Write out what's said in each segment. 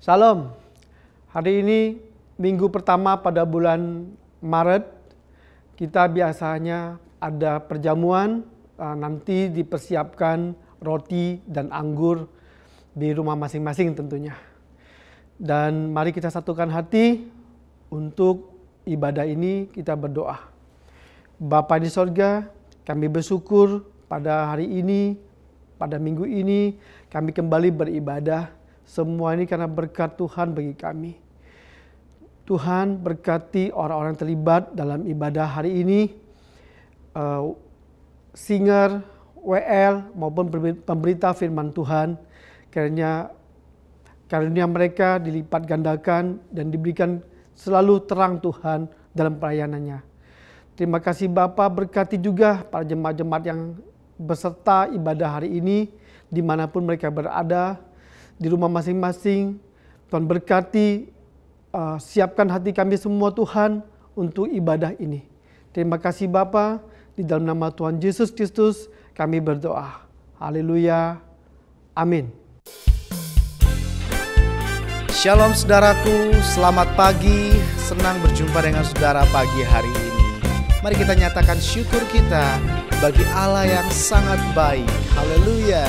Salam. Hari ini minggu pertama pada bulan Maret. Kita biasanya ada perjamuan, nanti dipersiapkan roti dan anggur di rumah masing-masing tentunya. Dan mari kita satukan hati untuk ibadah ini, kita berdoa. Bapa di sorga, kami bersyukur pada hari ini, pada minggu ini kami kembali beribadah. Semua ini karena berkat Tuhan bagi kami. Tuhan berkati orang-orang terlibat dalam ibadah hari ini, singer, WL maupun pemberita firman Tuhan. Karunia mereka dilipat gandakan dan diberikan selalu terang Tuhan dalam pelayanannya. Terima kasih Bapa, berkati juga para jemaat-jemaat yang beserta ibadah hari ini dimanapun mereka berada. Di rumah masing-masing, Tuhan berkati, siapkan hati kami semua Tuhan untuk ibadah ini. Terima kasih Bapa, di dalam nama Tuhan Yesus Kristus kami berdoa. Haleluya. Amin. Shalom saudaraku, selamat pagi, senang berjumpa dengan saudara pagi hari ini. Mari kita nyatakan syukur kita bagi Allah yang sangat baik. Haleluya.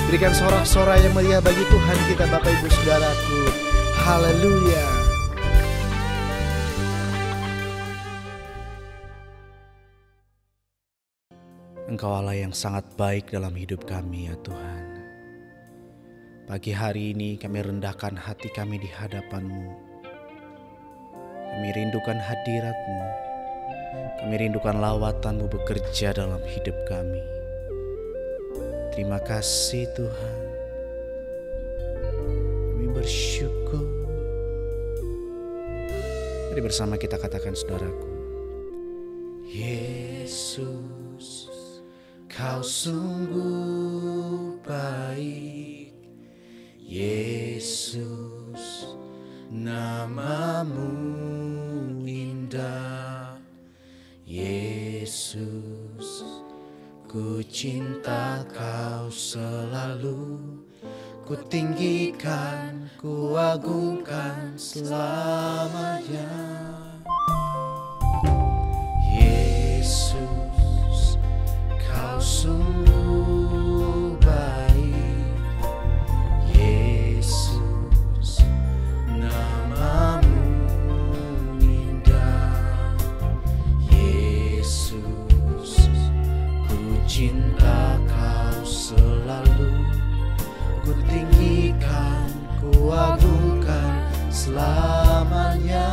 Berikan sorak-sorai yang meriah bagi Tuhan kita Bapak Ibu Saudaraku. Haleluya. Engkau Allah yang sangat baik dalam hidup kami ya Tuhan. Pagi hari ini kami rendahkan hati kami di hadapan-Mu. Kami rindukan hadirat-Mu. Kami rindukan lawatan-Mu bekerja dalam hidup kami. Terima kasih Tuhan. Kami bersyukur. Mari bersama kita katakan saudaraku. Yesus, Kau sungguh baik. Yesus, nama-Mu indah. Yesus, ku cinta Kau selalu. Ku tinggikan, ku agungkan selamanya. Yesus, Kau sungguh baik. Yesus, nama-Mu indah. Yesus, ku cinta Kau selalu. Ku tinggikan, ku agungkan selamanya.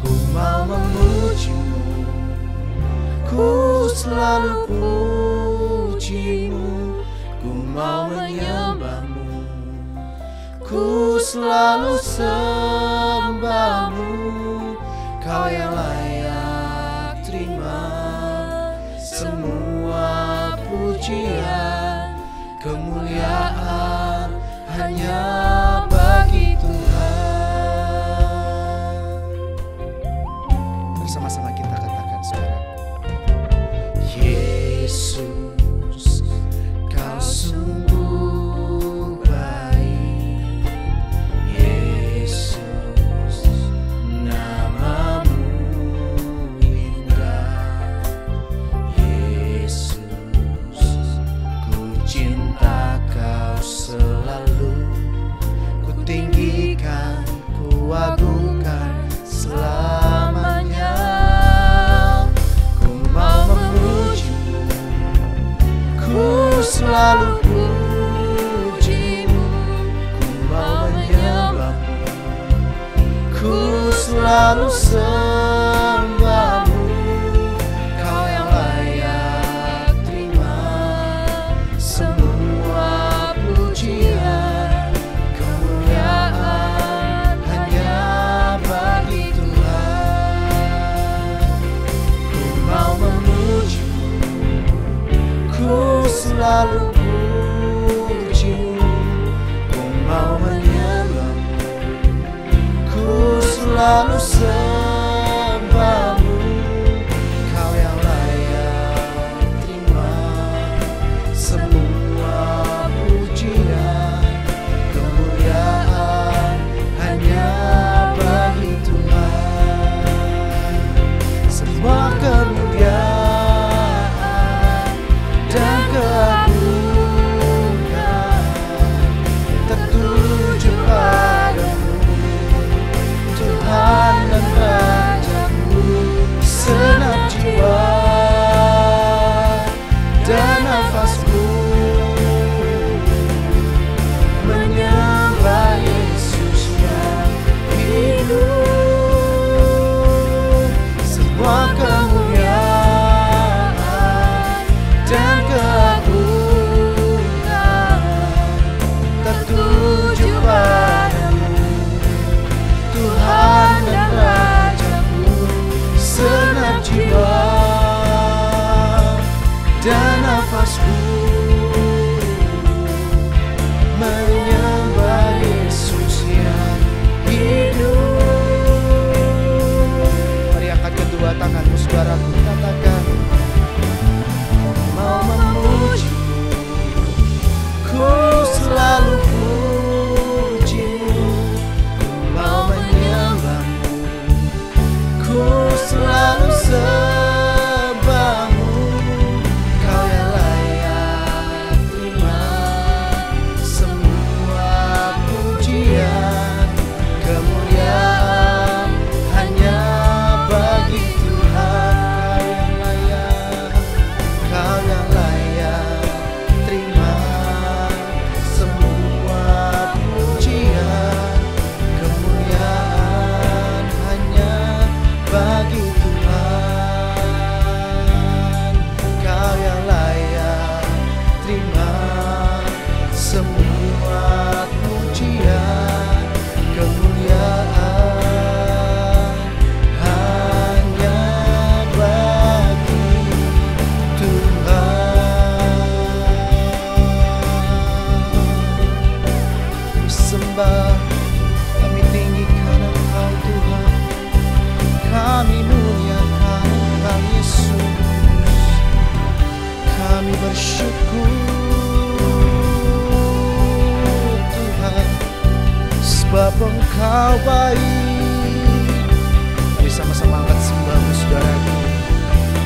Ku mau memuji-Mu, ku selalu puji-Mu. Ku mau menyembah-Mu, ku selalu sembah-Mu. Kau yang layak terima semua pujian, kemuliaan hanya bagi Tuhan. Bersama-sama kita katakan saudaraku. Yesus, Kau sungguh baik. Yesus, nama-Mu indah. Yesus, ku cinta Kau selalu. Ku tinggikan, ku agungkan selamanya. Ku mau memuji-Mu, ku selalu puji-Mu. Ku mau menyembah-Mu, ku selalu sembah-Mu. Kau yang layak terima semua pujian, kemuliaan hanya bagi Tuhan. Ku mau memuji-Mu, ku selalu puji-Mu. Ku mau menyembah-Mu, ku selalu sembah-Mu. Kau yang layak terima semua pujian, kemuliaan hanya bagi Tuhan. Semua kemuliaan dan keagungan tertuju padamu, Tuhan dan Bapa. Engkau baik. Mari sama-sama angkat sembahmu saudaraku.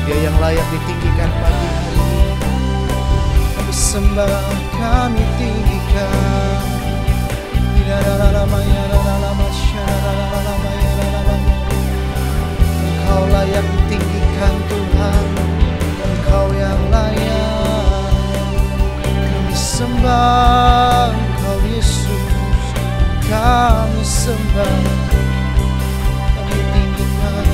Dia yang layak ditinggikan pagi hari ini. Kami sembah, kami tinggikan. Engkau layak ditinggikan Tuhan, Engkau yang layak. Kami sembah Engkau Yesus, kami sembah, kami tinggikan.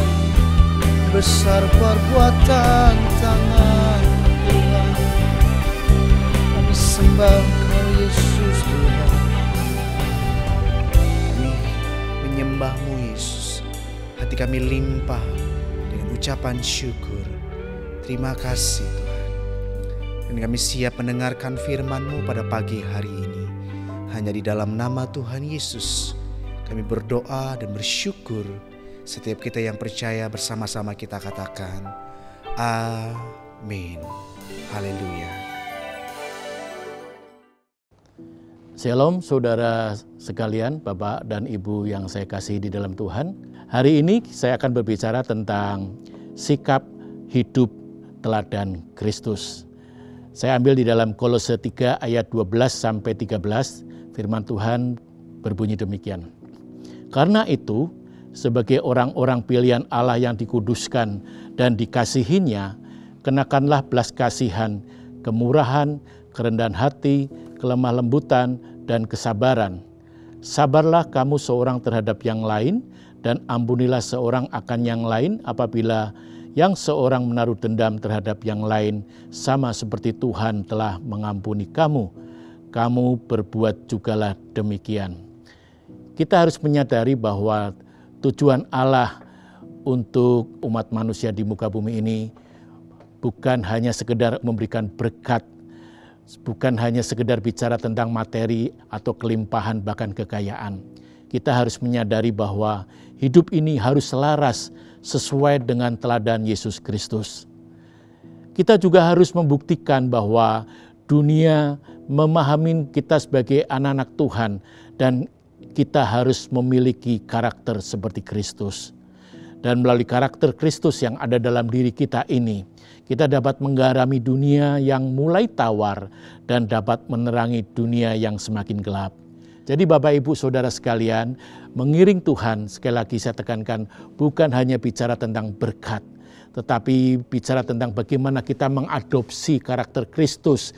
Besar perbuatan tangan Tuhan, kami sembah Engkau Yesus Tuhan. Kami menyembah-Mu Yesus, hati kami limpah dengan ucapan syukur. Terima kasih Tuhan. Dan kami siap mendengarkan firman-Mu pada pagi hari ini. Hanya di dalam nama Tuhan Yesus kami berdoa dan bersyukur. Setiap kita yang percaya bersama-sama kita katakan amin. Haleluya. Shalom saudara sekalian, Bapak dan Ibu yang saya kasih di dalam Tuhan. Hari ini saya akan berbicara tentang sikap hidup teladan Kristus. Saya ambil di dalam Kolose 3 ayat 12 sampai 13. Firman Tuhan berbunyi demikian. Karena itu, sebagai orang-orang pilihan Allah yang dikuduskan dan dikasihinya, kenakanlah belas kasihan, kemurahan, kerendahan hati, kelemah lembutan, dan kesabaran. Sabarlah kamu seorang terhadap yang lain, dan ampunilah seorang akan yang lain apabila yang seorang menaruh dendam terhadap yang lain, sama seperti Tuhan telah mengampuni kamu. Kamu berbuat jugalah demikian. Kita harus menyadari bahwa tujuan Allah untuk umat manusia di muka bumi ini bukan hanya sekedar memberikan berkat, bukan hanya sekedar bicara tentang materi atau kelimpahan bahkan kekayaan. Kita harus menyadari bahwa hidup ini harus selaras sesuai dengan teladan Yesus Kristus. Kita juga harus membuktikan bahwa dunia memahami kita sebagai anak-anak Tuhan dan kita harus memiliki karakter seperti Kristus. Dan melalui karakter Kristus yang ada dalam diri kita ini, kita dapat menggarami dunia yang mulai tawar dan dapat menerangi dunia yang semakin gelap. Jadi Bapak Ibu Saudara sekalian, mengiring Tuhan, sekali lagi saya tekankan, bukan hanya bicara tentang berkat, tetapi bicara tentang bagaimana kita mengadopsi karakter Kristus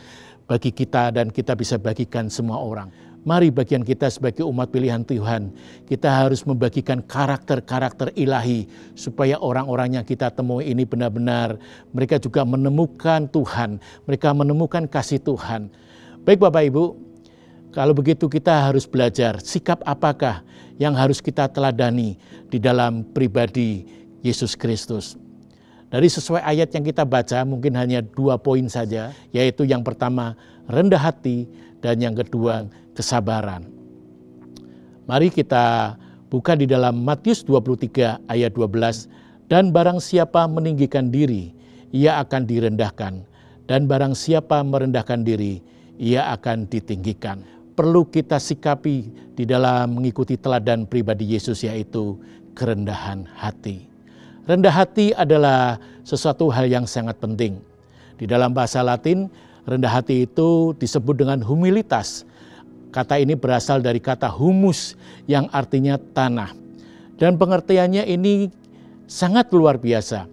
bagi kita dan kita bisa bagikan semua orang. Mari bagian kita sebagai umat pilihan Tuhan, kita harus membagikan karakter-karakter ilahi supaya orang-orang yang kita temui ini benar-benar mereka juga menemukan Tuhan, mereka menemukan kasih Tuhan. Baik Bapak Ibu, kalau begitu kita harus belajar sikap apakah yang harus kita teladani di dalam pribadi Yesus Kristus. Dari sesuai ayat yang kita baca mungkin hanya 2 poin saja, yaitu yang pertama rendah hati dan yang kedua kesabaran. Mari kita buka di dalam Matius 23 ayat 12. Dan barang siapa meninggikan diri, ia akan direndahkan. Dan barang siapa merendahkan diri, ia akan ditinggikan. Perlu kita sikapi di dalam mengikuti teladan pribadi Yesus, yaitu kerendahan hati. Rendah hati adalah sesuatu hal yang sangat penting. Di dalam bahasa Latin, rendah hati itu disebut dengan humilitas. Kata ini berasal dari kata humus yang artinya tanah. Dan pengertiannya ini sangat luar biasa.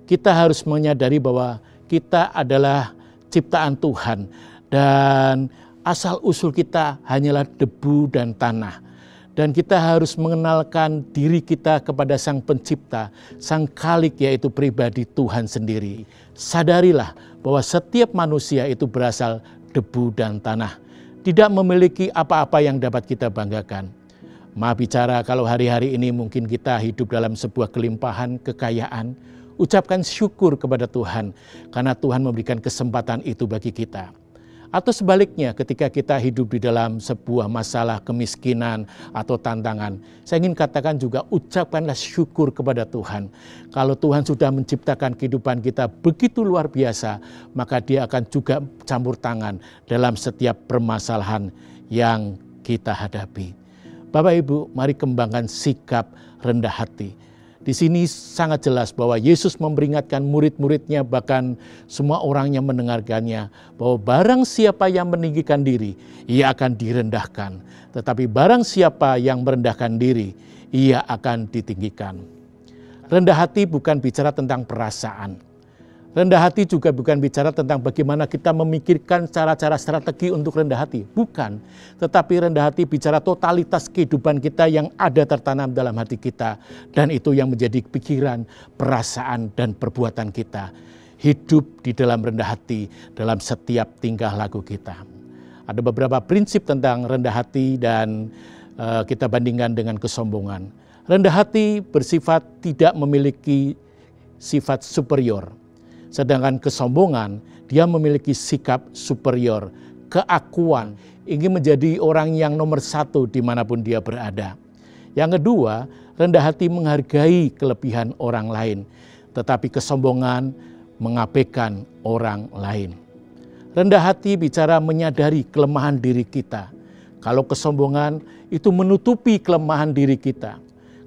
Kita harus menyadari bahwa kita adalah ciptaan Tuhan. Dan asal-usul kita hanyalah debu dan tanah. Dan kita harus mengenalkan diri kita kepada Sang Pencipta, Sang Khalik, yaitu pribadi Tuhan sendiri. Sadarilah bahwa setiap manusia itu berasal debu dan tanah. Tidak memiliki apa-apa yang dapat kita banggakan. Maaf bicara kalau hari-hari ini mungkin kita hidup dalam sebuah kelimpahan, kekayaan. Ucapkan syukur kepada Tuhan karena Tuhan memberikan kesempatan itu bagi kita. Atau sebaliknya ketika kita hidup di dalam sebuah masalah kemiskinan atau tantangan. Saya ingin katakan juga ucapkanlah syukur kepada Tuhan. Kalau Tuhan sudah menciptakan kehidupan kita begitu luar biasa, maka Dia akan juga campur tangan dalam setiap permasalahan yang kita hadapi. Bapak Ibu, mari kembangkan sikap rendah hati. Di sini sangat jelas bahwa Yesus memperingatkan murid-muridnya, bahkan semua orang yang mendengarkannya, bahwa barang siapa yang meninggikan diri, ia akan direndahkan. Tetapi barang siapa yang merendahkan diri, ia akan ditinggikan. Rendah hati bukan bicara tentang perasaan. Rendah hati juga bukan bicara tentang bagaimana kita memikirkan cara-cara strategi untuk rendah hati. Bukan. Tetapi rendah hati bicara totalitas kehidupan kita yang ada tertanam dalam hati kita. Dan itu yang menjadi pikiran, perasaan, dan perbuatan kita. Hidup di dalam rendah hati dalam setiap tingkah laku kita. Ada beberapa prinsip tentang rendah hati dan kita bandingkan dengan kesombongan. Rendah hati bersifat tidak memiliki sifat superior. Sedangkan kesombongan, dia memiliki sikap superior, keakuan, ingin menjadi orang yang nomor satu dimanapun dia berada. Yang kedua, rendah hati menghargai kelebihan orang lain, tetapi kesombongan mengabaikan orang lain. Rendah hati bicara menyadari kelemahan diri kita. Kalau kesombongan itu menutupi kelemahan diri kita.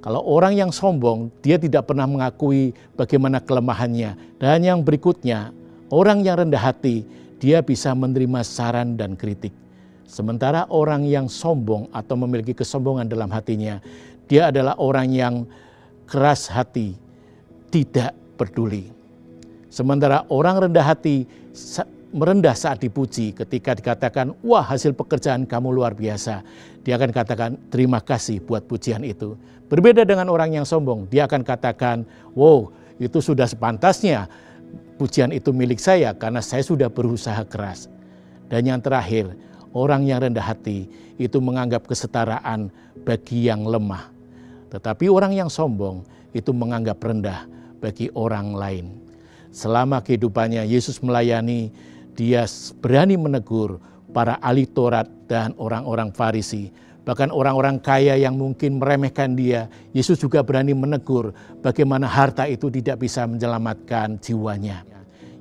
Kalau orang yang sombong, dia tidak pernah mengakui bagaimana kelemahannya. Dan yang berikutnya, orang yang rendah hati, dia bisa menerima saran dan kritik. Sementara orang yang sombong atau memiliki kesombongan dalam hatinya, dia adalah orang yang keras hati, tidak peduli. Sementara orang rendah hati merendah saat dipuji, ketika dikatakan, wah hasil pekerjaan kamu luar biasa. Dia akan katakan, terima kasih buat pujian itu. Berbeda dengan orang yang sombong, dia akan katakan, wow itu sudah sepantasnya pujian itu milik saya karena saya sudah berusaha keras. Dan yang terakhir, orang yang rendah hati itu menganggap kesetaraan bagi yang lemah. Tetapi orang yang sombong itu menganggap rendah bagi orang lain. Selama kehidupannya Yesus melayani, dia berani menegur para ahli Taurat dan orang-orang Farisi. Bahkan orang-orang kaya yang mungkin meremehkan dia, Yesus juga berani menegur bagaimana harta itu tidak bisa menyelamatkan jiwanya.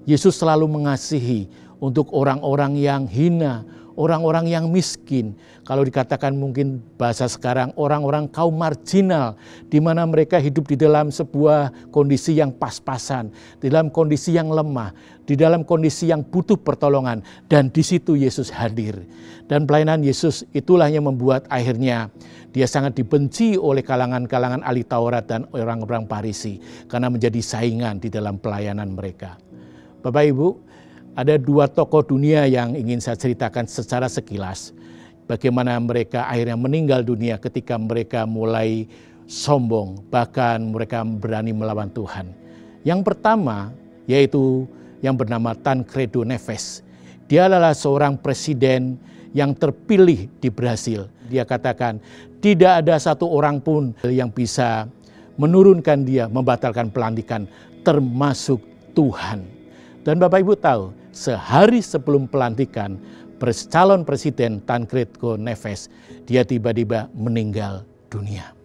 Yesus selalu mengasihi untuk orang-orang yang hina, orang-orang yang miskin. Kalau dikatakan mungkin bahasa sekarang, orang-orang kaum marginal, di mana mereka hidup di dalam sebuah kondisi yang pas-pasan, di dalam kondisi yang lemah, di dalam kondisi yang butuh pertolongan. Dan di situ Yesus hadir. Dan pelayanan Yesus itulah yang membuat akhirnya dia sangat dibenci oleh kalangan-kalangan ahli Taurat dan orang-orang Farisi, karena menjadi saingan di dalam pelayanan mereka. Bapak Ibu, ada dua tokoh dunia yang ingin saya ceritakan secara sekilas. Bagaimana mereka akhirnya meninggal dunia ketika mereka mulai sombong, bahkan mereka berani melawan Tuhan. Yang pertama yaitu yang bernama Tancredo Neves. Dia adalah seorang presiden yang terpilih di Brasil. Dia katakan, tidak ada satu orang pun yang bisa menurunkan dia, membatalkan pelantikan, termasuk Tuhan. Dan Bapak Ibu tahu, sehari sebelum pelantikan calon presiden Tancredo Neves, dia tiba-tiba meninggal dunia.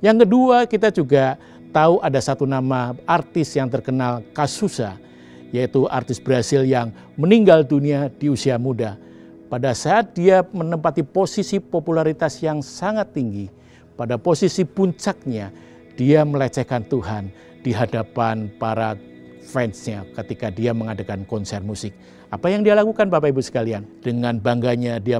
Yang kedua, kita juga tahu ada satu nama artis yang terkenal, Cazuza, yaitu artis Brasil yang meninggal dunia di usia muda. Pada saat dia menempati posisi popularitas yang sangat tinggi, pada posisi puncaknya, dia melecehkan Tuhan di hadapan para fansnya ketika dia mengadakan konser musik. Apa yang dia lakukan Bapak Ibu sekalian? Dengan bangganya dia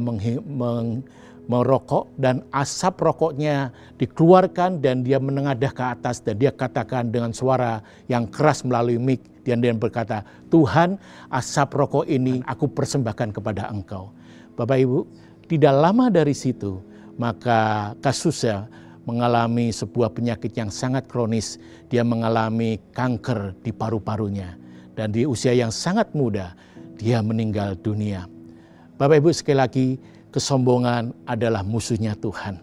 merokok dan asap rokoknya dikeluarkan dan dia menengadah ke atas dan dia katakan dengan suara yang keras melalui mic dan dia berkata, Tuhan, asap rokok ini aku persembahkan kepada Engkau. Bapak Ibu, tidak lama dari situ maka Cazuza mengalami sebuah penyakit yang sangat kronis. Dia mengalami kanker di paru-parunya. Dan di usia yang sangat muda, dia meninggal dunia. Bapak Ibu sekali lagi, kesombongan adalah musuhnya Tuhan.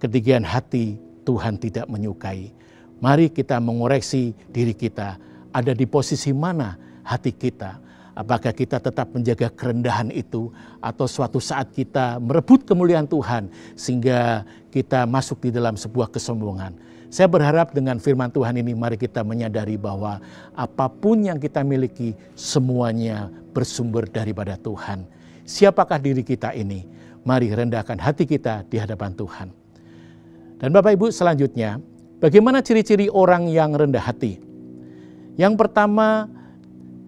Ketinggian hati Tuhan tidak menyukai. Mari kita mengoreksi diri kita. Ada di posisi mana hati kita? Apakah kita tetap menjaga kerendahan itu atau suatu saat kita merebut kemuliaan Tuhan sehingga kita masuk di dalam sebuah kesombongan. Saya berharap dengan firman Tuhan ini mari kita menyadari bahwa apapun yang kita miliki semuanya bersumber daripada Tuhan. Siapakah diri kita ini? Mari rendahkan hati kita di hadapan Tuhan. Dan Bapak Ibu, selanjutnya, bagaimana ciri-ciri orang yang rendah hati? Yang pertama,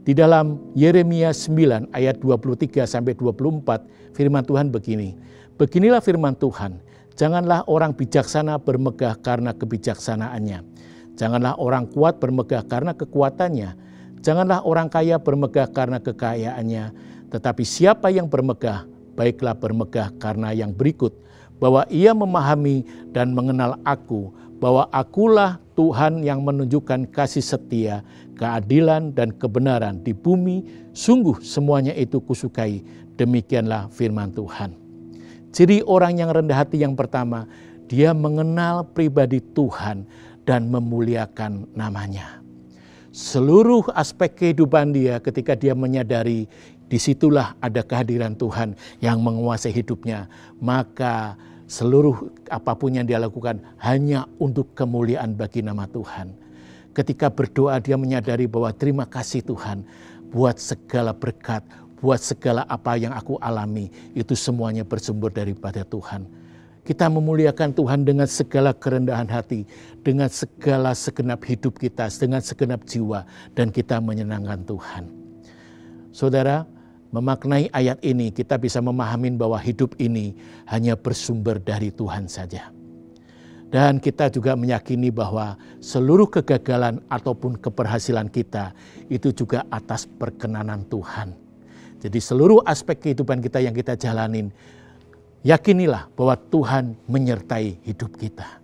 di dalam Yeremia 9 ayat 23 sampai 24, firman Tuhan begini. Beginilah firman Tuhan, janganlah orang bijaksana bermegah karena kebijaksanaannya. Janganlah orang kuat bermegah karena kekuatannya. Janganlah orang kaya bermegah karena kekayaannya. Tetapi siapa yang bermegah, baiklah bermegah karena yang berikut, bahwa ia memahami dan mengenal aku, bahwa akulah Tuhan yang menunjukkan kasih setia, keadilan dan kebenaran di bumi, sungguh semuanya itu kusukai. Demikianlah firman Tuhan. Ciri orang yang rendah hati yang pertama, dia mengenal pribadi Tuhan dan memuliakan namanya. Seluruh aspek kehidupan dia ketika dia menyadari disitulah ada kehadiran Tuhan yang menguasai hidupnya, maka seluruh apapun yang dia lakukan hanya untuk kemuliaan bagi nama Tuhan. Ketika berdoa dia menyadari bahwa terima kasih Tuhan buat segala berkat, buat segala apa yang aku alami, itu semuanya bersumber daripada Tuhan. Kita memuliakan Tuhan dengan segala kerendahan hati, dengan segala segenap hidup kita, dengan segenap jiwa, dan kita menyenangkan Tuhan. Saudara, memaknai ayat ini kita bisa memahami bahwa hidup ini hanya bersumber dari Tuhan saja. Dan kita juga meyakini bahwa seluruh kegagalan ataupun keberhasilan kita itu juga atas perkenanan Tuhan. Jadi seluruh aspek kehidupan kita yang kita jalanin, yakinilah bahwa Tuhan menyertai hidup kita.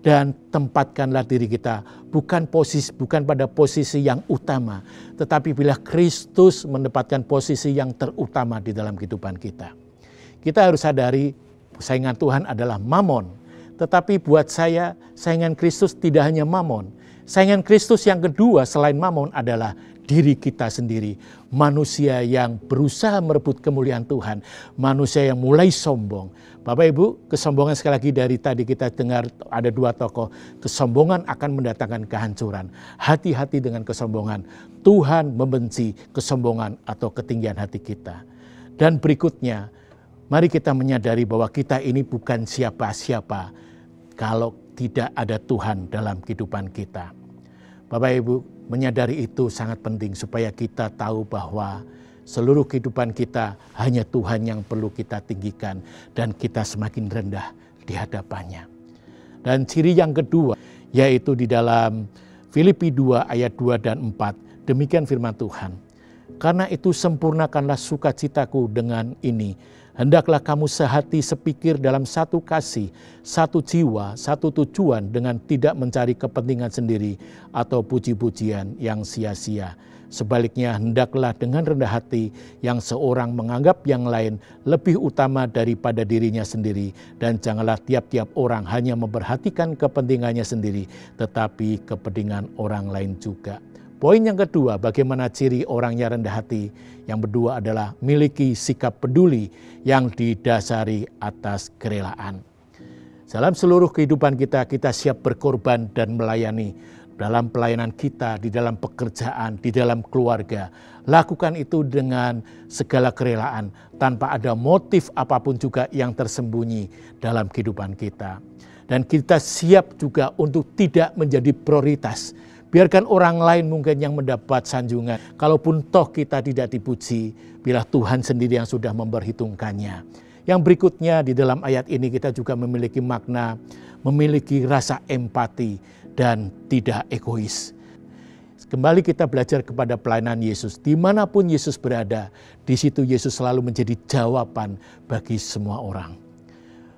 Dan tempatkanlah diri kita bukan pada posisi yang utama, tetapi bila Kristus menempatkan posisi yang terutama di dalam kehidupan kita. Kita harus sadari saingan Tuhan adalah mamon, tetapi buat saya saingan Kristus tidak hanya mamon. Saingan Kristus yang kedua selain mamon adalah diri kita sendiri, manusia yang berusaha merebut kemuliaan Tuhan, manusia yang mulai sombong. Bapak Ibu, kesombongan sekali lagi dari tadi kita dengar ada dua tokoh, kesombongan akan mendatangkan kehancuran. Hati-hati dengan kesombongan, Tuhan membenci kesombongan atau ketinggian hati kita. Dan berikutnya, mari kita menyadari bahwa kita ini bukan siapa-siapa kalau tidak ada Tuhan dalam kehidupan kita. Bapak Ibu, menyadari itu sangat penting supaya kita tahu bahwa seluruh kehidupan kita hanya Tuhan yang perlu kita tinggikan dan kita semakin rendah di hadapannya. Dan ciri yang kedua yaitu di dalam Filipi 2 ayat 2 dan 4. Demikian firman Tuhan. Karena itu sempurnakanlah sukacitaku dengan ini. Hendaklah kamu sehati sepikir dalam satu kasih, satu jiwa, satu tujuan dengan tidak mencari kepentingan sendiri atau puji-pujian yang sia-sia. Sebaliknya hendaklah dengan rendah hati yang seorang menganggap yang lain lebih utama daripada dirinya sendiri. Dan janganlah tiap-tiap orang hanya memperhatikan kepentingannya sendiri, tetapi kepentingan orang lain juga. Poin yang kedua, bagaimana ciri orang yang rendah hati. Yang kedua adalah miliki sikap peduli yang didasari atas kerelaan. Dalam seluruh kehidupan kita, kita siap berkorban dan melayani. Dalam pelayanan kita, di dalam pekerjaan, di dalam keluarga. Lakukan itu dengan segala kerelaan, tanpa ada motif apapun juga yang tersembunyi dalam kehidupan kita. Dan kita siap juga untuk tidak menjadi prioritas. Biarkan orang lain mungkin yang mendapat sanjungan. Kalaupun toh kita tidak dipuji, bila Tuhan sendiri yang sudah memperhitungkannya. Yang berikutnya di dalam ayat ini kita juga memiliki makna, memiliki rasa empati dan tidak egois. Kembali kita belajar kepada pelayanan Yesus. Dimanapun Yesus berada, di situ Yesus selalu menjadi jawaban bagi semua orang.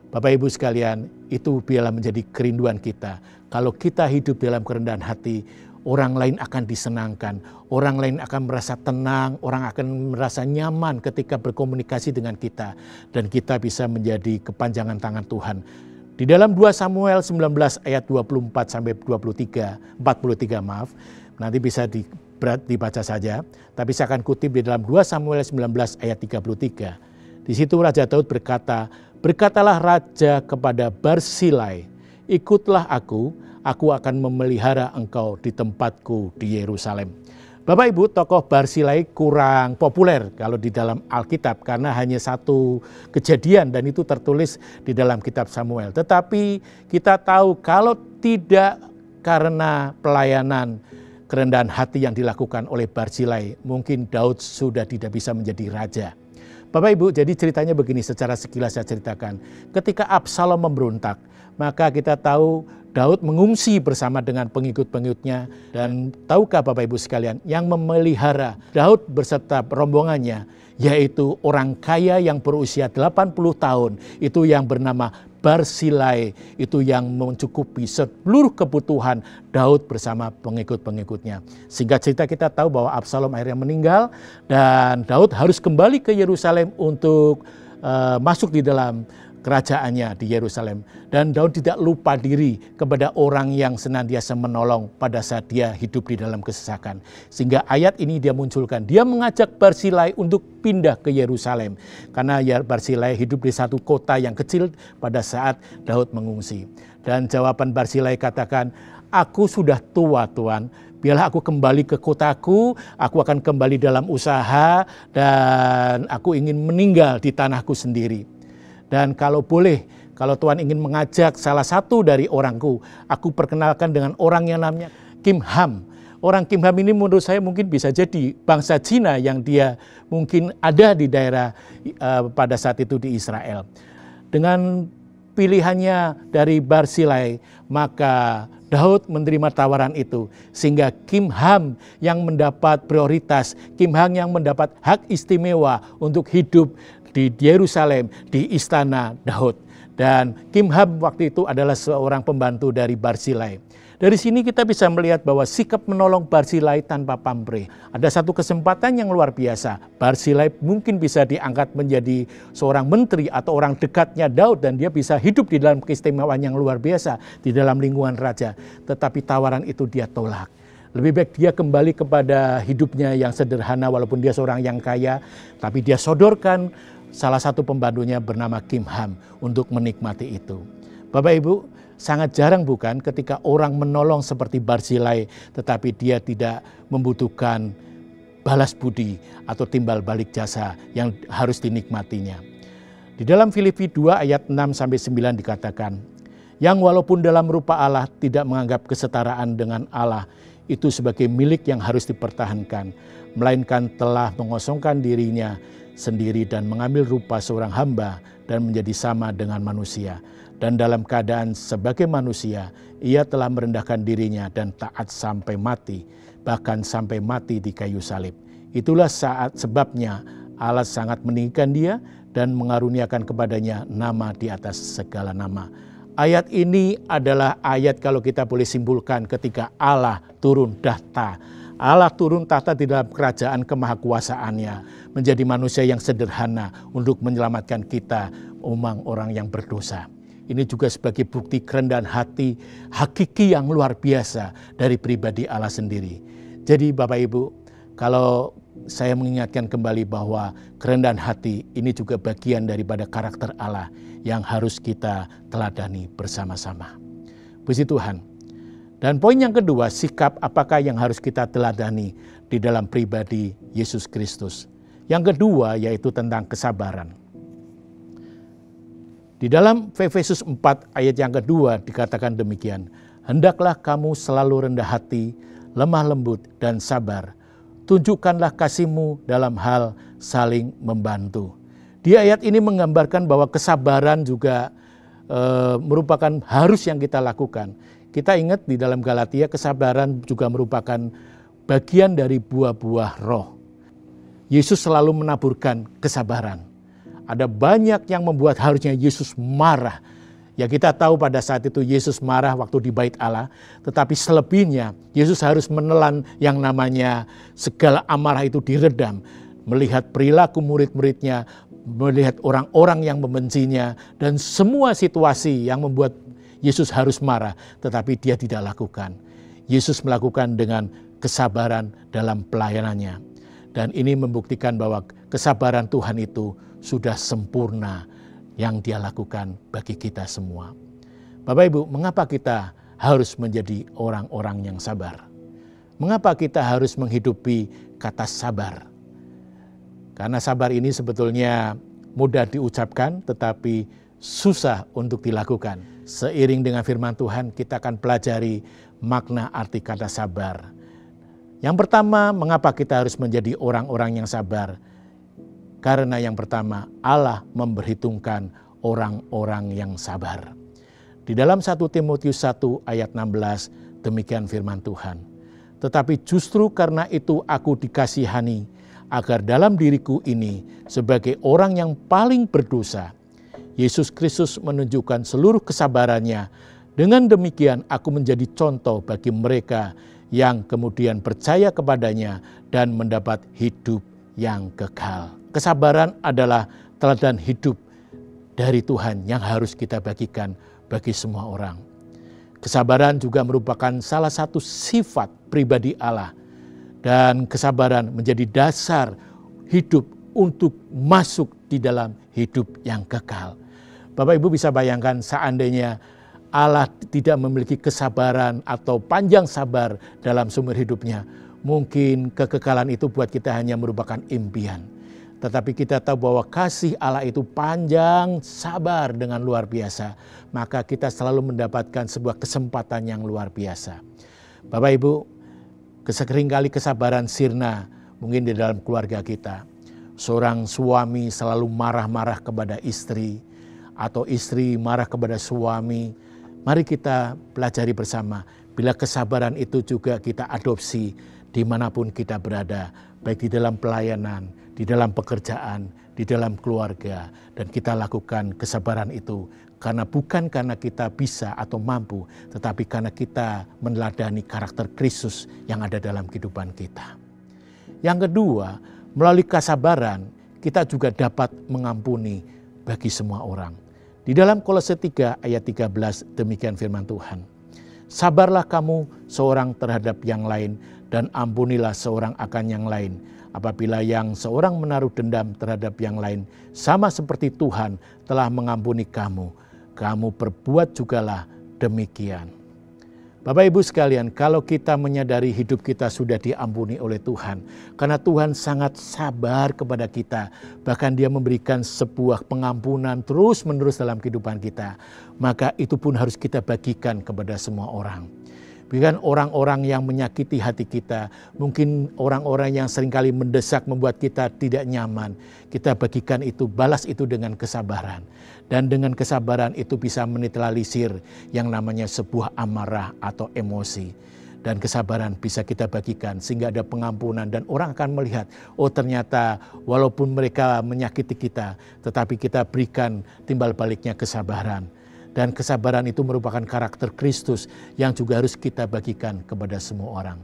Bapak Ibu sekalian, itu biarlah menjadi kerinduan kita. Kalau kita hidup dalam kerendahan hati, orang lain akan disenangkan, orang lain akan merasa tenang, orang akan merasa nyaman ketika berkomunikasi dengan kita. Dan kita bisa menjadi kepanjangan tangan Tuhan. Di dalam 2 Samuel 19 ayat 24 sampai 43, nanti bisa dibaca saja. Tapi saya akan kutip di dalam 2 Samuel 19 ayat 33. Di situ Raja Daud berkata, "Berkatalah raja kepada Barsilai, ikutlah aku akan memelihara engkau di tempatku di Yerusalem." Bapak Ibu, tokoh Barzilai kurang populer kalau di dalam Alkitab karena hanya satu kejadian dan itu tertulis di dalam kitab Samuel. Tetapi kita tahu kalau tidak karena pelayanan kerendahan hati yang dilakukan oleh Barzilai, mungkin Daud sudah tidak bisa menjadi raja. Bapak Ibu, jadi ceritanya begini, secara sekilas saya ceritakan. Ketika Absalom memberontak, maka kita tahu Daud mengungsi bersama dengan pengikut-pengikutnya. Dan tahukah Bapak Ibu sekalian, yang memelihara Daud beserta rombongannya, yaitu orang kaya yang berusia 80 tahun, itu yang bernama Barzilai, itu yang mencukupi seluruh kebutuhan Daud bersama pengikut-pengikutnya. Singkat cerita kita tahu bahwa Absalom akhirnya meninggal dan Daud harus kembali ke Yerusalem untuk masuk di dalam kerajaannya di Yerusalem. Dan Daud tidak lupa diri kepada orang yang senantiasa menolong pada saat dia hidup di dalam kesesakan. Sehingga ayat ini dia munculkan. Dia mengajak Barzilai untuk pindah ke Yerusalem. Karena Barzilai hidup di satu kota yang kecil pada saat Daud mengungsi. Dan jawaban Barzilai katakan, "Aku sudah tua, Tuan. Biarlah aku kembali ke kotaku, aku akan kembali dalam usaha, dan aku ingin meninggal di tanahku sendiri. Dan kalau boleh, kalau Tuhan ingin mengajak salah satu dari orangku, aku perkenalkan dengan orang yang namanya Kimham. Orang Kimham ini menurut saya mungkin bisa jadi bangsa Cina yang dia mungkin ada di daerah pada saat itu di Israel." Dengan pilihannya dari Barzilai, maka Daud menerima tawaran itu. Sehingga Kimham yang mendapat prioritas, Kimham yang mendapat hak istimewa untuk hidup di Yerusalem, di istana Daud. Dan Kimham waktu itu adalah seorang pembantu dari Barzilai. Dari sini kita bisa melihat bahwa sikap menolong Barzilai tanpa pamrih. Ada satu kesempatan yang luar biasa. Barzilai mungkin bisa diangkat menjadi seorang menteri atau orang dekatnya Daud dan dia bisa hidup di dalam keistimewaan yang luar biasa di dalam lingkungan raja. Tetapi tawaran itu dia tolak. Lebih baik dia kembali kepada hidupnya yang sederhana walaupun dia seorang yang kaya. Tapi dia sodorkan salah satu pembantunya bernama Kimham untuk menikmati itu. Bapak Ibu, sangat jarang bukan ketika orang menolong seperti Barzilai tetapi dia tidak membutuhkan balas budi atau timbal balik jasa yang harus dinikmatinya. Di dalam Filipi 2 ayat 6-9 dikatakan, "Yang walaupun dalam rupa Allah tidak menganggap kesetaraan dengan Allah itu sebagai milik yang harus dipertahankan, melainkan telah mengosongkan dirinya sendiri dan mengambil rupa seorang hamba dan menjadi sama dengan manusia. Dan dalam keadaan sebagai manusia, ia telah merendahkan dirinya dan taat sampai mati, bahkan sampai mati di kayu salib. Itulah sebabnya Allah sangat meninggikan dia dan mengaruniakan kepadanya nama di atas segala nama." Ayat ini adalah ayat kalau kita boleh simpulkan ketika Allah turun tahta. Allah turun tahta di dalam kerajaan kemahakuasaannya, menjadi manusia yang sederhana untuk menyelamatkan kita, orang yang berdosa. Ini juga sebagai bukti kerendahan hati hakiki yang luar biasa dari pribadi Allah sendiri. Jadi Bapak Ibu, kalau saya mengingatkan kembali bahwa kerendahan hati ini juga bagian daripada karakter Allah yang harus kita teladani bersama-sama. Puji Tuhan. Dan poin yang kedua, sikap apakah yang harus kita teladani di dalam pribadi Yesus Kristus. Yang kedua yaitu tentang kesabaran. Di dalam Efesus 4 ayat yang kedua dikatakan demikian, "Hendaklah kamu selalu rendah hati, lemah lembut dan sabar. Tunjukkanlah kasih-Mu dalam hal saling membantu." Di ayat ini menggambarkan bahwa kesabaran juga merupakan harus yang kita lakukan. Kita ingat di dalam Galatia kesabaran juga merupakan bagian dari buah-buah roh. Yesus selalu menaburkan kesabaran. Ada banyak yang membuat harusnya Yesus marah. Ya kita tahu pada saat itu Yesus marah waktu di bait Allah. Tetapi selebihnya Yesus harus menelan yang namanya segala amarah itu diredam. Melihat perilaku murid-muridnya, melihat orang-orang yang membencinya. Dan semua situasi yang membuat Yesus harus marah. Tetapi dia tidak lakukan. Yesus melakukan dengan kesabaran dalam pelayanannya. Dan ini membuktikan bahwa kesabaran Tuhan itu sudah sempurna yang dia lakukan bagi kita semua. Bapak Ibu, mengapa kita harus menjadi orang-orang yang sabar? Mengapa kita harus menghidupi kata sabar? Karena sabar ini sebetulnya mudah diucapkan tetapi susah untuk dilakukan. Seiring dengan firman Tuhan kita akan pelajari makna arti kata sabar. Yang pertama, mengapa kita harus menjadi orang-orang yang sabar? Karena yang pertama, Allah memperhitungkan orang-orang yang sabar. Di dalam 1 Timotius 1 ayat 16, demikian firman Tuhan. Tetapi justru karena itu aku dikasihani, agar dalam diriku ini sebagai orang yang paling berdosa, Yesus Kristus menunjukkan seluruh kesabarannya. Dengan demikian aku menjadi contoh bagi mereka yang kemudian percaya kepadanya dan mendapat hidup yang kekal. Kesabaran adalah teladan hidup dari Tuhan yang harus kita bagikan bagi semua orang. Kesabaran juga merupakan salah satu sifat pribadi Allah. Dan kesabaran menjadi dasar hidup untuk masuk di dalam hidup yang kekal. Bapak Ibu bisa bayangkan seandainya Allah tidak memiliki kesabaran atau panjang sabar dalam sumber hidupnya. Mungkin kekekalan itu buat kita hanya merupakan impian. Tetapi kita tahu bahwa kasih Allah itu panjang sabar dengan luar biasa. Maka kita selalu mendapatkan sebuah kesempatan yang luar biasa. Bapak Ibu, seringkali kesabaran sirna mungkin di dalam keluarga kita. Seorang suami selalu marah-marah kepada istri. Atau istri marah kepada suami. Mari kita pelajari bersama. Bila kesabaran itu juga kita adopsi dimanapun kita berada. Baik di dalam pelayanan, di dalam pekerjaan, di dalam keluarga. Dan kita lakukan kesabaran itu. Karena bukan karena kita bisa atau mampu. Tetapi karena kita meneladani karakter Kristus yang ada dalam kehidupan kita. Yang kedua, melalui kesabaran kita juga dapat mengampuni bagi semua orang. Di dalam Kolose 3 ayat 13 demikian firman Tuhan. Sabarlah kamu seorang terhadap yang lain dan ampunilah seorang akan yang lain. Apabila yang seorang menaruh dendam terhadap yang lain, sama seperti Tuhan telah mengampuni kamu, kamu perbuat jugalah demikian. Bapak Ibu sekalian, kalau kita menyadari hidup kita sudah diampuni oleh Tuhan, karena Tuhan sangat sabar kepada kita, bahkan Dia memberikan sebuah pengampunan terus-menerus dalam kehidupan kita, maka itu pun harus kita bagikan kepada semua orang. Bukan orang-orang yang menyakiti hati kita, mungkin orang-orang yang seringkali mendesak membuat kita tidak nyaman. Kita bagikan itu, balas itu dengan kesabaran. Dan dengan kesabaran itu bisa menetralisir yang namanya sebuah amarah atau emosi. Dan kesabaran bisa kita bagikan sehingga ada pengampunan dan orang akan melihat, oh ternyata walaupun mereka menyakiti kita, tetapi kita berikan timbal baliknya kesabaran. Dan kesabaran itu merupakan karakter Kristus yang juga harus kita bagikan kepada semua orang.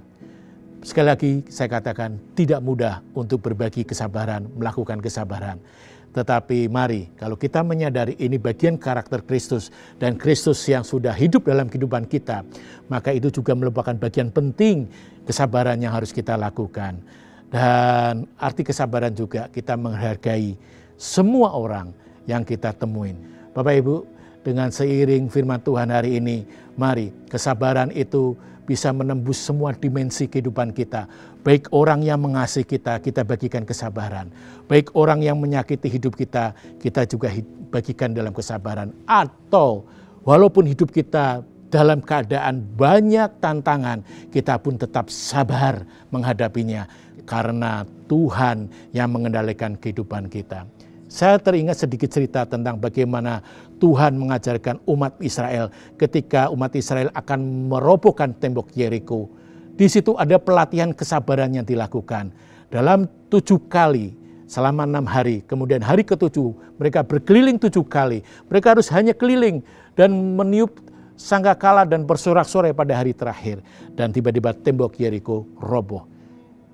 Sekali lagi saya katakan tidak mudah untuk berbagi kesabaran, melakukan kesabaran. Tetapi mari kalau kita menyadari ini bagian karakter Kristus dan Kristus yang sudah hidup dalam kehidupan kita, maka itu juga merupakan bagian penting kesabaran yang harus kita lakukan. Dan arti kesabaran juga kita menghargai semua orang yang kita temuin. Bapak Ibu, dengan seiring firman Tuhan hari ini, mari kesabaran itu bisa menembus semua dimensi kehidupan kita. Baik orang yang mengasihi kita, kita bagikan kesabaran. Baik orang yang menyakiti hidup kita, kita juga bagikan dalam kesabaran. Atau walaupun hidup kita dalam keadaan banyak tantangan, kita pun tetap sabar menghadapinya. Karena Tuhan yang mengendalikan kehidupan kita. Saya teringat sedikit cerita tentang bagaimana Tuhan mengajarkan umat Israel ketika umat Israel akan merobohkan tembok Yeriko. Di situ ada pelatihan kesabaran yang dilakukan. Dalam 7 kali selama 6 hari, kemudian hari ke-7 mereka berkeliling 7 kali. Mereka harus hanya keliling dan meniup sangkakala dan bersorak-sorai pada hari terakhir. Dan tiba-tiba tembok Yeriko roboh.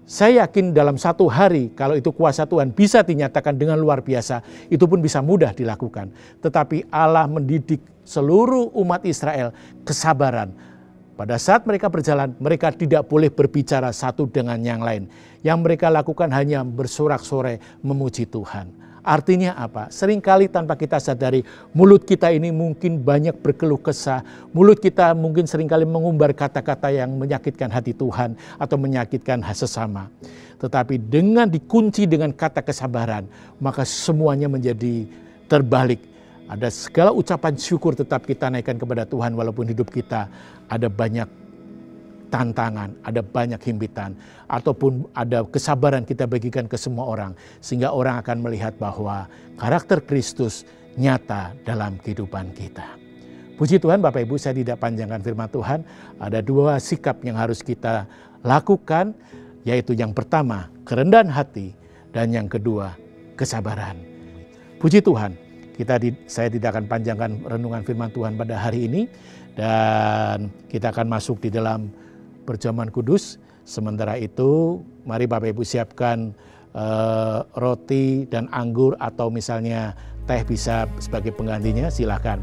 Saya yakin dalam 1 hari kalau itu kuasa Tuhan bisa dinyatakan dengan luar biasa, itu pun bisa mudah dilakukan. Tetapi Allah mendidik seluruh umat Israel kesabaran. Pada saat mereka berjalan, mereka tidak boleh berbicara satu dengan yang lain. Yang mereka lakukan hanya bersorak-sorai memuji Tuhan. Artinya apa? Seringkali tanpa kita sadari, mulut kita ini mungkin banyak berkeluh kesah. Mulut kita mungkin seringkali mengumbar kata-kata yang menyakitkan hati Tuhan atau menyakitkan sesama. Tetapi dengan dikunci dengan kata kesabaran, maka semuanya menjadi terbalik. Ada segala ucapan syukur tetap kita naikkan kepada Tuhan walaupun hidup kita ada banyak tantangan, ada banyak himpitan, ataupun ada kesabaran kita bagikan ke semua orang, sehingga orang akan melihat bahwa karakter Kristus nyata dalam kehidupan kita. Puji Tuhan Bapak Ibu, saya tidak panjangkan firman Tuhan, ada 2 sikap yang harus kita lakukan, yaitu yang pertama, kerendahan hati, dan yang kedua, kesabaran. Puji Tuhan, saya tidak akan panjangkan renungan firman Tuhan pada hari ini, dan kita akan masuk di dalam perjamuan kudus. Sementara itu, mari Bapak Ibu siapkan roti dan anggur atau misalnya teh bisa sebagai penggantinya, silakan.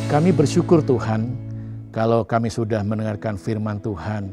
Kami bersyukur Tuhan kalau kami sudah mendengarkan firman Tuhan,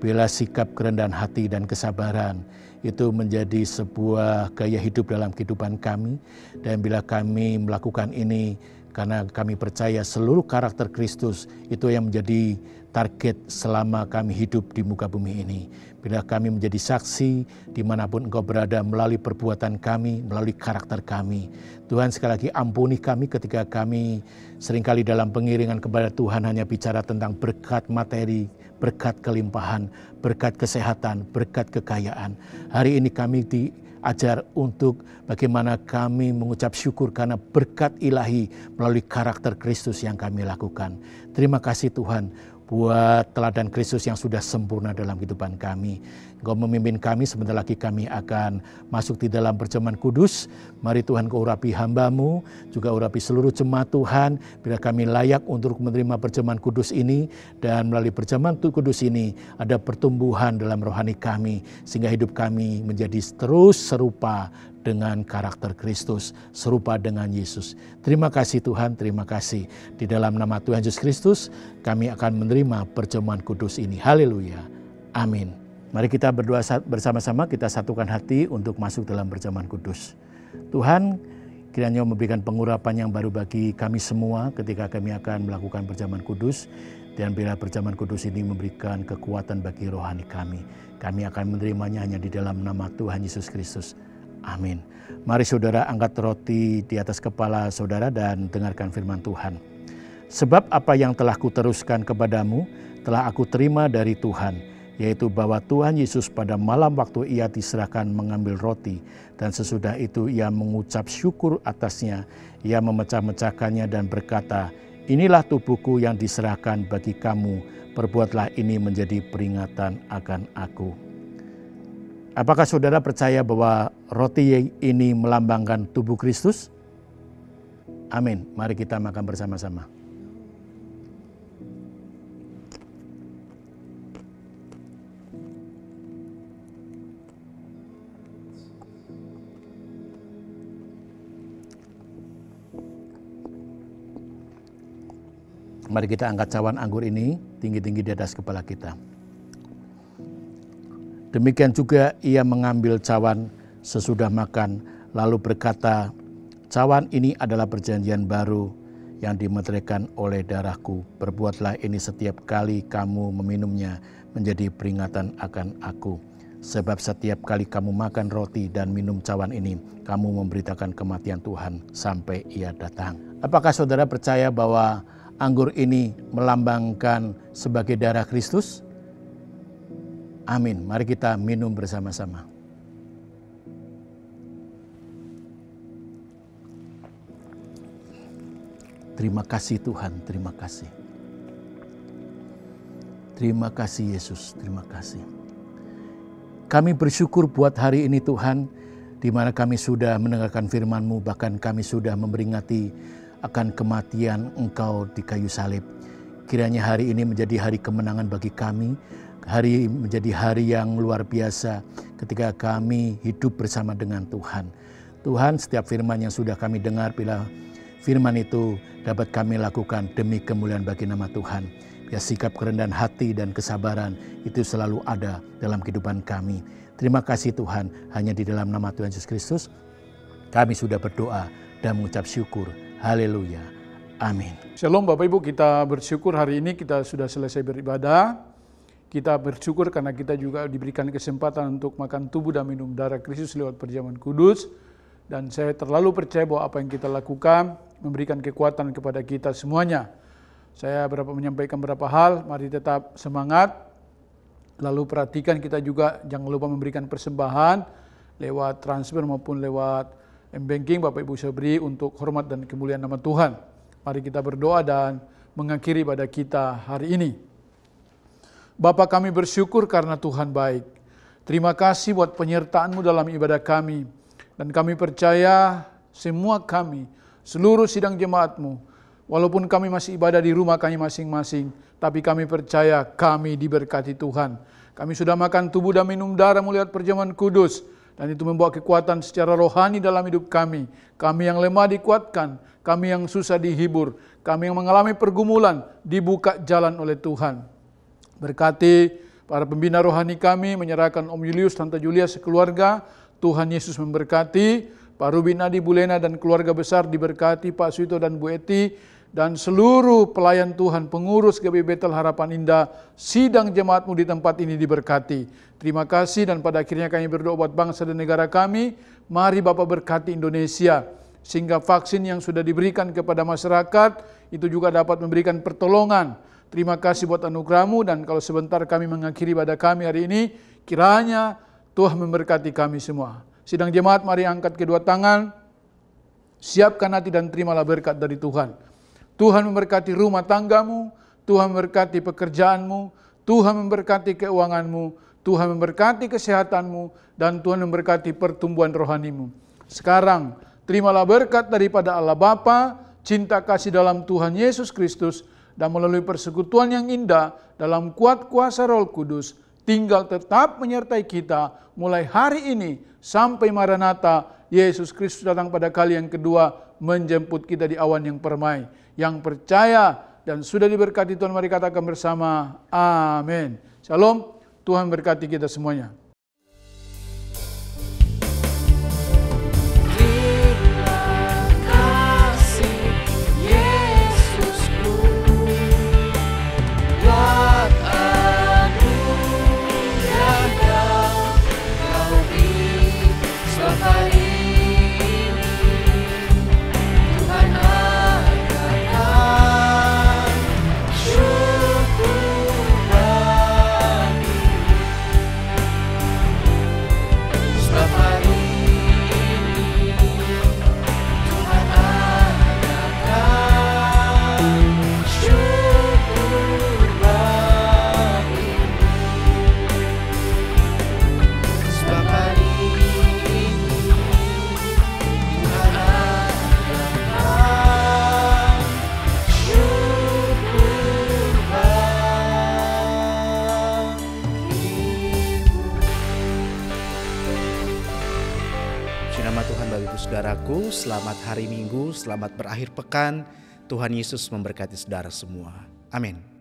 bila sikap kerendahan hati dan kesabaran itu menjadi sebuah gaya hidup dalam kehidupan kami, dan bila kami melakukan ini karena kami percaya seluruh karakter Kristus itu yang menjadi target selama kami hidup di muka bumi ini. Bila kami menjadi saksi dimanapun Engkau berada melalui perbuatan kami, melalui karakter kami. Tuhan sekali lagi ampuni kami ketika kami seringkali dalam pengiringan kepada Tuhan hanya bicara tentang berkat materi, berkat kelimpahan, berkat kesehatan, berkat kekayaan. Hari ini kami diajar untuk bagaimana kami mengucap syukur karena berkat ilahi melalui karakter Kristus yang kami lakukan. Terima kasih Tuhan buat teladan Kristus yang sudah sempurna dalam kehidupan kami. Engkau memimpin kami, sebentar lagi kami akan masuk di dalam perjamuan kudus. Mari Tuhan Kau urapi hamba-Mu, juga urapi seluruh jemaat Tuhan, bila kami layak untuk menerima perjamuan kudus ini, dan melalui perjamuan kudus ini ada pertumbuhan dalam rohani kami, sehingga hidup kami menjadi terus serupa dengan karakter Kristus, serupa dengan Yesus. Terima kasih Tuhan, terima kasih. Di dalam nama Tuhan Yesus Kristus, kami akan menerima perjamuan kudus ini. Haleluya. Amin. Mari kita berdoa bersama-sama, kita satukan hati untuk masuk dalam perjamuan kudus. Tuhan, kiranya memberikan pengurapan yang baru bagi kami semua ketika kami akan melakukan perjamuan kudus. Dan bila perjamuan kudus ini memberikan kekuatan bagi rohani kami. Kami akan menerimanya hanya di dalam nama Tuhan Yesus Kristus. Amin. Mari saudara angkat roti di atas kepala saudara dan dengarkan firman Tuhan. Sebab apa yang telah kuteruskan kepadamu telah aku terima dari Tuhan, yaitu bahwa Tuhan Yesus pada malam waktu ia diserahkan mengambil roti, dan sesudah itu ia mengucap syukur atasnya, ia memecah-mecahkannya dan berkata, inilah tubuhku yang diserahkan bagi kamu, perbuatlah ini menjadi peringatan akan aku. Apakah saudara percaya bahwa roti ini melambangkan tubuh Kristus? Amin. Mari kita makan bersama-sama. Mari kita angkat cawan anggur ini tinggi-tinggi di atas kepala kita. Demikian juga ia mengambil cawan sesudah makan, lalu berkata, cawan ini adalah perjanjian baru yang dimeteraikan oleh darahku. Perbuatlah ini setiap kali kamu meminumnya menjadi peringatan akan aku. Sebab setiap kali kamu makan roti dan minum cawan ini, kamu memberitakan kematian Tuhan sampai Ia datang. Apakah saudara percaya bahwa anggur ini melambangkan sebagai darah Kristus? Amin. Mari kita minum bersama-sama. Terima kasih Tuhan, terima kasih. Terima kasih Yesus, terima kasih. Kami bersyukur buat hari ini Tuhan, di mana kami sudah mendengarkan firman-Mu, bahkan kami sudah memperingati akan kematian Engkau di kayu salib. Kiranya hari ini menjadi hari kemenangan bagi kami, menjadi hari yang luar biasa ketika kami hidup bersama dengan Tuhan. Tuhan, setiap firman yang sudah kami dengar, bila firman itu dapat kami lakukan demi kemuliaan bagi nama Tuhan. Ya, sikap kerendahan hati dan kesabaran itu selalu ada dalam kehidupan kami. Terima kasih Tuhan, hanya di dalam nama Tuhan Yesus Kristus kami sudah berdoa dan mengucap syukur. Haleluya. Amin. Shalom Bapak Ibu, kita bersyukur hari ini kita sudah selesai beribadah. Kita bersyukur karena kita juga diberikan kesempatan untuk makan tubuh dan minum darah Kristus lewat perjamuan kudus. Dan saya terlalu percaya bahwa apa yang kita lakukan memberikan kekuatan kepada kita semuanya. Saya menyampaikan beberapa hal, mari tetap semangat. Lalu perhatikan kita juga jangan lupa memberikan persembahan lewat transfer maupun lewat M-Banking Bapak Ibu saya beri untuk hormat dan kemuliaan nama Tuhan. Mari kita berdoa dan mengakhiri ibadah kita hari ini. Bapa, kami bersyukur karena Tuhan baik. Terima kasih buat penyertaan-Mu dalam ibadah kami. Dan kami percaya semua kami, seluruh sidang jemaat-Mu, walaupun kami masih ibadah di rumah kami masing-masing, tapi kami percaya kami diberkati Tuhan. Kami sudah makan tubuh dan minum darah-Mu lewat perjamuan kudus, dan itu membawa kekuatan secara rohani dalam hidup kami. Kami yang lemah dikuatkan, kami yang susah dihibur, kami yang mengalami pergumulan dibuka jalan oleh Tuhan. Berkati para pembina rohani kami, menyerahkan Om Julius, Tante Julia sekeluarga. Tuhan Yesus memberkati, Pak Ruby Nadi, Bu Lena dan keluarga besar diberkati, Pak Suito dan Bu Eti, dan seluruh pelayan Tuhan, pengurus GBI Betel Harapan Indah, sidang jemaat-Mu di tempat ini diberkati. Terima kasih dan pada akhirnya kami berdoa buat bangsa dan negara kami. Mari Bapak berkati Indonesia, sehingga vaksin yang sudah diberikan kepada masyarakat, itu juga dapat memberikan pertolongan. Terima kasih buat anugerah-Mu dan kalau sebentar kami mengakhiri ibadah kami hari ini, kiranya Tuhan memberkati kami semua. Sidang jemaat, mari angkat kedua tangan, siapkan hati dan terimalah berkat dari Tuhan. Tuhan memberkati rumah tanggamu, Tuhan memberkati pekerjaanmu, Tuhan memberkati keuanganmu, Tuhan memberkati kesehatanmu, dan Tuhan memberkati pertumbuhan rohanimu. Sekarang, terimalah berkat daripada Allah Bapa, cinta kasih dalam Tuhan Yesus Kristus, dan melalui persekutuan yang indah dalam kuat kuasa Roh Kudus, tinggal tetap menyertai kita mulai hari ini sampai Maranatha, Yesus Kristus datang pada kali yang kedua menjemput kita di awan yang permai. Yang percaya dan sudah diberkati Tuhan, mari katakan bersama, amin. Shalom, Tuhan berkati kita semuanya. Saudaraku, selamat hari Minggu, selamat berakhir pekan. Tuhan Yesus memberkati saudara semua. Amin.